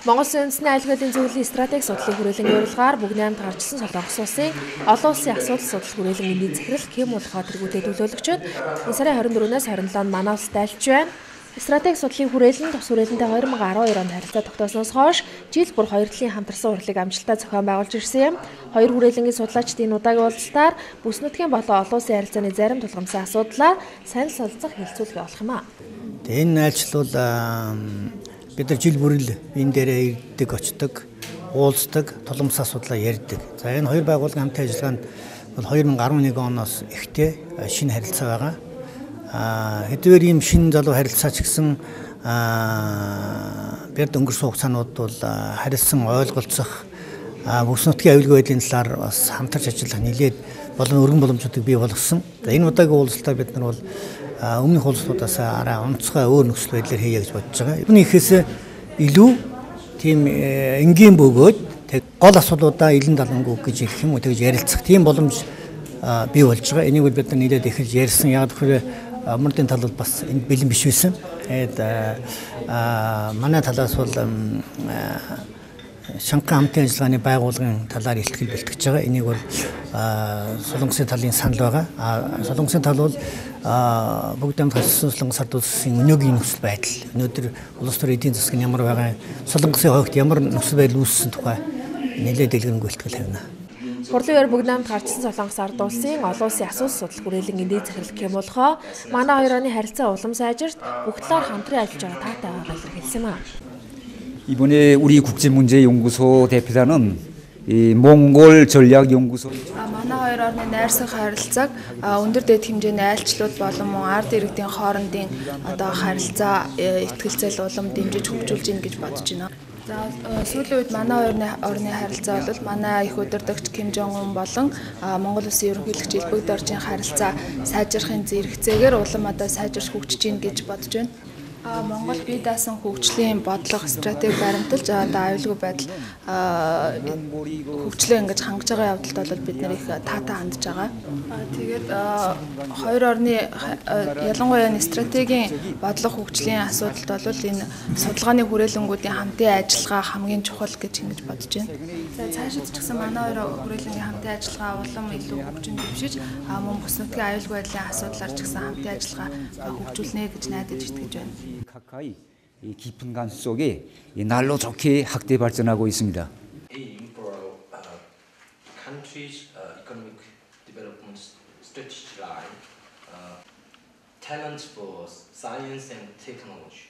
Монгол үндэсний аюулгүйн зөвлөлийн стратеги судлалын хүрээлэнгийн урилгаар бүгд наймд гарчсан Солонгос улсын олон улсын асуудал судлал хүрээлэн эндийн захирал Ким Улхаа тэргүүтээ төлөөлөгчөд энэ сарын 24-өөс 27-нд манай улсад альж байна. Стратеги судлалын хүрээлэн тус хүрээлэнтэй 2012 онд харилцаа тогтоосноос хойш жил бүр хоёр талын хамтарсан урлагийг амжилттай зохион байгуулж ирсэн юм. Хоёр хүрээлэнгийн судлаачдын энэ удаагийн уулзалтаар бүс нутгийн болон олон улсын харилцааны зарим тулгамдсан асуудлаа сайн солилцох хэлцүүлэг явуулах юм аа. Энэ айлчлал бид нар жил бүр л энэ дээрээ ирдэг, очдог, уулздаг, тулгамдсан асуудлаа ярьдаг. За энэ хоёр байгууллагын хамтын ажиллагаанд бол 2011 оноос ихтэй шинэ харилцаа байгаа. Хэдийгээр ийм шинэ залуу харилцаа ч гэсэн бид өнгөрсөн хугацаанууд бол харилцан ойлголцох бүс нутгийн аюулгүй байдлын талаар бас хамтарч ажиллах нэлээд болон өргөн боломжуудыг бий болгосон. За энэ удаагийн уулзалтаар бид нар бол өмнөх уулзалтуудаас арай онцгой өөр нөхцөл байдлаар хийе гэж бодож байгаа. Үүний ихээс илүү тийм энгийн бөгөөд тэг гол асуудлуудаа илэн далангуу гэж ирэх юм уу тэгж ярилцах тийм боломж бий болж байгаа. Энийг бид нар нэлээд эхэлж ярьсан. Яг тэгэхээр мөрдийн тал бол бас энд бэлэн биш байсан. Тэгээд манай талаас бол Шанхай хамтын ажиллагааны байгууллагын талаар илтгэл бэлтгэж байгаа. Энийг бол Солонгосын талын санал байгаа. Солонгосын тал бол бүгд хамт харьцсан Солонгос ард улсын өнөөгийн нөхцөл байдал, өнөөдөр улс төр эдийн засаг нь ямар байгаа, Солонгосын хувьд ямар нөхцөл байдал үүссэн тухай нэлээд дэлгэрэнгүй илтгэл тавина. Хурлын бүгд намд гарчсан Солонгос ард улсын олон улсын асуудал судлал хүрээлэн эндийн захирал Ким Улхаа манай хоёр оны харилцаа улам сайжирт бүх талаар хамтран ажиллаж байгаа таатай байгааг илэрхийлсэн юм. 이번에 우리 국제문제연구소 대표단은 이 몽골 전략연구소 манай хоёр орны найрсаг харилцааг өндөр дэд хэмжээний айлчлууд болон мөн ард иргэдийн хоорондын одоо харилцаа ихтгэлцэл улам дэмжиж хөгжүүлж гин гэж бодож байна. За сүүлийн үед манай хоёрын орны харилцаа бол манай их удирдагч Ким Жон Ун болон Монгол улсын ерөнхийлөгч Илбэг Доржийн харилцаа сайжрахын зэрэгцээгээр улам одоо сайжирч хөгжиж гин гэж бодож байна. Монгол бие даасан хөгжлийн бодлого стратеги баримталж одоо аюулгүй байдал хөгжлөө ингэж хангаж байгаа явдалд бол бид нэр их таатай хандж байгаа. Тэгээд хоёр орны ялангуяа стратегийн бодлого хөгжлийн асуудалд бол энэ судалгааны хүрээлэнгүүдийн хамтын ажиллагаа хамгийн чухал гэж ингэж бодож байна. За цаашид ч гэсэн манай хоёр хүрээлэнгийн хамтын ажиллагаа улам илүү хөгжин дэвшиж мөн бүс нутгийн аюулгүй байдлын асуудлаар ч гэсэн хамтын ажиллагаа хөгжүүлнэ гэж найдаж итгэж байна. 가까이 이 깊은 간 속에 날로 좋게 학대 발전하고 있습니다. Aim for country's economic development strategy line, talent for science and technology.